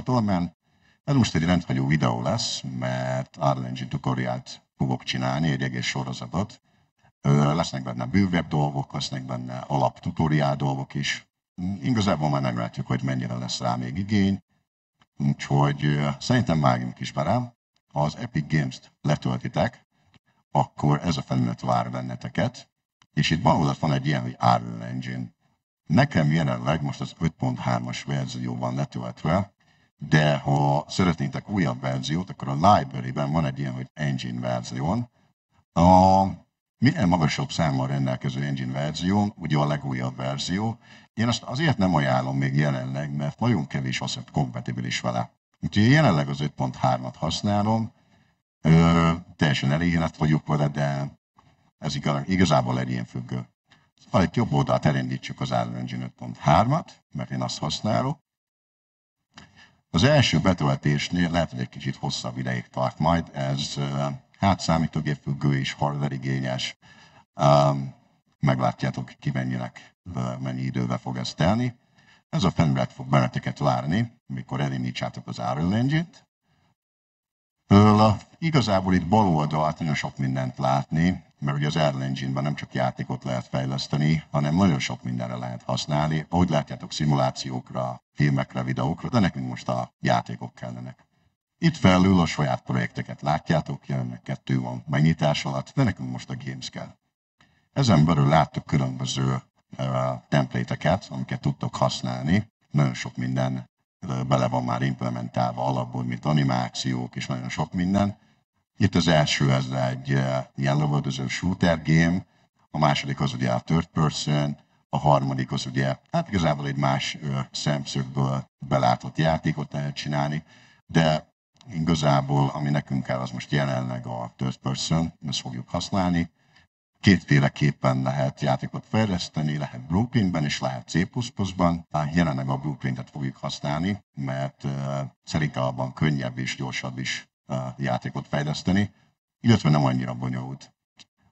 csatornán. Ez most egy rendhagyó videó lesz, mert Unreal Engine tutorialt fogok csinálni, egy egész sorozatot. Lesznek benne bővebb dolgok, lesznek benne alaptutoriál dolgok is. Igazából már meglátjuk, hogy mennyire lesz rá még igény. Úgyhogy szerintem vágjunk is bele. Ha az Epic Games-t letöltitek, akkor ez a felület vár benneteket. És itt bal oldalt van egy ilyen, hogy Unreal Engine. Nekem jelenleg most az 5.3-as verzió van letöltve, de ha szeretnétek újabb verziót, akkor a library-ben van egy ilyen, hogy Engine verzión. A minél magasabb számmal rendelkező engine verzió, ugye a legújabb verzió. Én azt azért nem ajánlom még jelenleg, mert nagyon kevés asset kompatibilis vele. Úgyhogy jelenleg az 5.3-at használom, teljesen elégedett vagyok vele, de ez igazából egyén függő. Szóval egy jobb oldalt elindítsuk az Unreal Engine 5.3-at, mert én azt használok. Az első betöltésnél lehet, hogy egy kicsit hosszabb ideig tart majd, ez számítógép függő és hardware igényes. Meglátjátok, ki mennyi idővel fog ezt telni. Ez a felület fog benneteket várni, mikor elindítsátok az Unreal Engine-t. Igazából itt bal oldalt nagyon sok mindent látni, mert ugye az Unreal Engine-ben nem csak játékot lehet fejleszteni, hanem nagyon sok mindenre lehet használni. Ahogy látjátok, szimulációkra, filmekre, videókra, de nekünk most a játékok kellenek. Itt felül a saját projekteket látjátok, jelenleg 2 van megnyitás alatt, de nekünk most a Games kell. Ezen belül láttok különböző templéteket, amiket tudtok használni. Nagyon sok minden bele van már implementálva alapból, mint animációk és nagyon sok minden. Itt az első, ez egy ilyen lövöldöző shooter game, a második az ugye a third person, a harmadik az ugye, hát igazából egy más szemszögből belátott játékot lehet csinálni, de igazából, ami nekünk kell, az most jelenleg a third person, ezt fogjuk használni. Kétféleképpen lehet játékot fejleszteni, lehet Blueprintben és lehet C++-ban. Jelenleg a Blueprintet fogjuk használni, mert szerintem abban könnyebb és gyorsabb is játékot fejleszteni, illetve nem annyira bonyolult.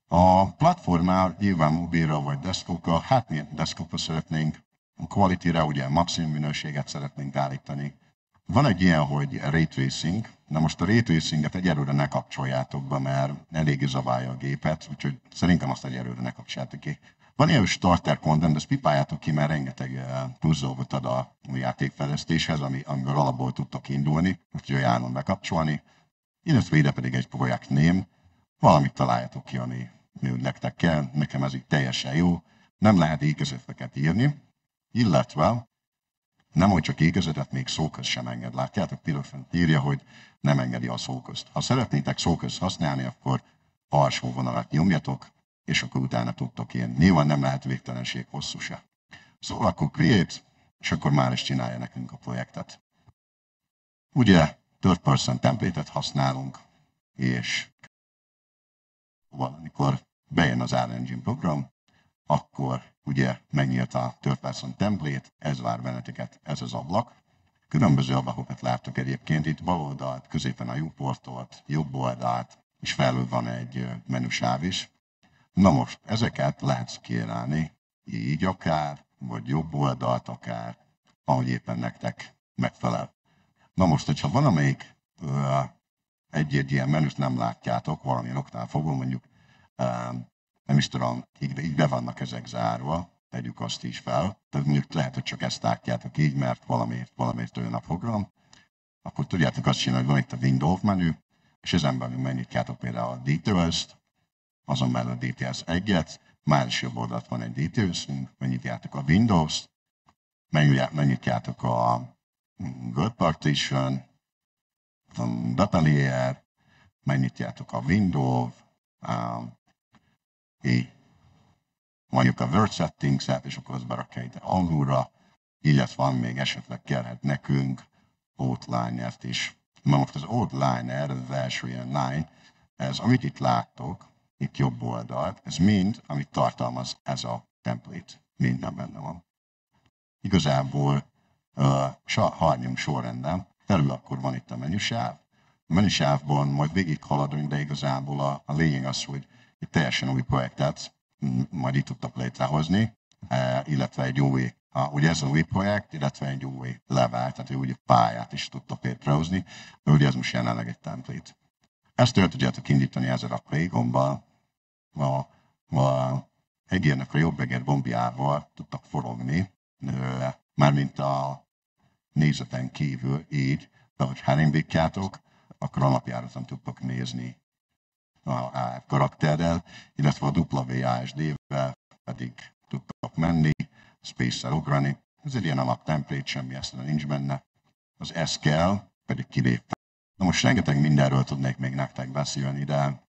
A platformál nyilván mobilra vagy desktopra, hát mi desktopra szeretnénk, a quality-re ugye maximum minőséget szeretnénk állítani. Van egy ilyen, hogy Ray Tracing. Na most a Ray Tracinget egyelőre ne kapcsoljátok be, mert eléggé zaválja a gépet, úgyhogy szerintem azt egyelőre ne kapcsoljátok ki. Van ilyen starter content, de ezt pipáljátok ki, mert rengeteg plusz dolgot ad a játékfejlesztéshez, amiből alapból tudtok indulni, úgyhogy ajánlom bekapcsolni. Illetve ide pedig egy projekt name, valamit találjátok ki, ami nektek kell, nekem ez így teljesen jó. Nem lehet ékezeteket írni, illetve nem, hogy csak ékezetet, még szóközt sem enged. Látjátok, pirosan írja, hogy nem engedi a szóközt. Ha szeretnétek szóközt használni, akkor alsó vonalat nyomjatok, és akkor utána tudtok írni. Nyilván nem lehet végtelenség hosszú se. Szóval akkor create, és akkor már is csinálja nekünk a projektet. Ugye third person template-et használunk, és valamikor bejön az Unreal Engine program, akkor ugye megnyílt a third person template, ez vár benneteket, ez az ablak. Különböző ablakokat láttok egyébként, itt bal oldalt, középen a viewportot, jobb oldalt, és felül van egy menüsáv is. Na most, ezeket lehet kérelni, így akár, vagy jobb oldalt akár, ahogy éppen nektek megfelel. Na most, hogyha van amelyik egy ilyen menüt nem látjátok, valamilyen oknál fogva, mondjuk nem is tudom, így be vannak ezek zárva, tegyük azt is fel. Tehát mondjuk lehet, hogy csak ezt látjátok így, mert valamiért olyan a program. Akkor tudjátok azt csinálni, hogy van itt a Windows menü, és ezen belül megnyitjátok például a Details-t, azon belül a Details 1-et, már is jobb oldalt van egy Details-ünk, megnyitjátok a Windows-t, megnyitjátok a Word Partition, a Data Layer, megnyitjátok a Windows, így mondjuk a Word Settings-et, és akkor azt berakja ide alulra, illetve van még esetleg kellhet nekünk Outliner-t is. Na most az Outliner, ez az első ilyen line, ez amit itt láttok, itt jobb oldalt, ez mind, amit tartalmaz ez a template. Minden benne van. Igazából harnyunk sorrendben, felül akkor van itt a menüsáv. A menüsávban majd végig haladunk, de igazából a lényeg az, hogy egy teljesen új projektet majd itt tudtak létrehozni, illetve egy új ugye ez a új projekt, illetve egy új level, tehát új pályát is tudtok létrehozni, de ugye ez most jelenleg egy template. Ezt el tudjátok indítani ezzel a play gombbal, egérnek a jobb egér gombjával tudtak forogni, mármint a nézeten kívül így, de hogy herimbítjátok, akkor alapjáraton tudtok nézni a AF karakterrel, illetve a WASD-vel pedig tudtok menni, space-szel ugrani. Ez egy ilyen alap template, semmi eszre nincs benne. Az S kell, pedig kilépve. Na most rengeteg mindenről tudnék még nektek beszélni, de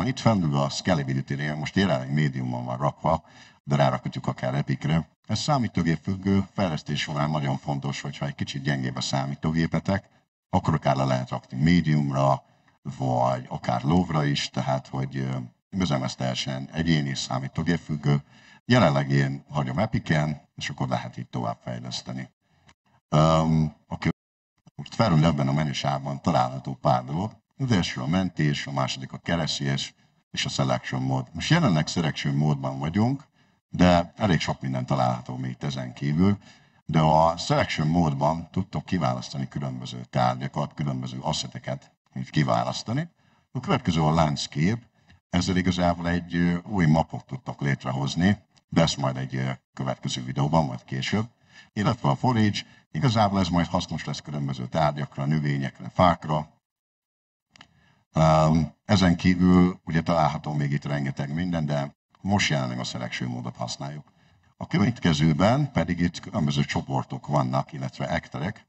itt fennül a scalability-re, most jelenleg médiumon van rakva, de rárakhatjuk akár Epicre. Ez számítógép függő, fejlesztés során nagyon fontos, hogyha egy kicsit gyengébb a számítógépetek, akkor akár le lehet rakni médiumra, vagy akár low-ra is, tehát hogy igazán ez teljesen egyéni számítógép függő. Jelenleg én hagyom Epicen, és akkor lehet itt tovább fejleszteni. Most felül ebben a menüsávban található pár dolog. Az első a mentés, a második a keresés és a selection mód. Most jelenleg selection módban vagyunk, de elég sok minden található még ezen kívül. De a selection módban tudtok kiválasztani különböző tárgyakat, különböző asseteket kiválasztani. A következő a landscape, ezzel igazából egy új mapot tudtok létrehozni, de ezt majd egy következő videóban, vagy később. Illetve a forage, igazából ez majd hasznos lesz különböző tárgyakra, növényekre, fákra. Ezen kívül ugye található még itt rengeteg minden, de most jelenleg a selection módot használjuk. A következőben pedig itt különböző csoportok vannak, illetve actorek.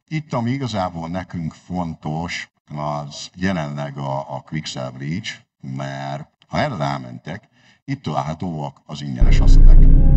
Itt, ami igazából nekünk fontos, az jelenleg a Quicksell Reach, mert ha erre rámentek, itt találhatóak az ingyenes asszetek.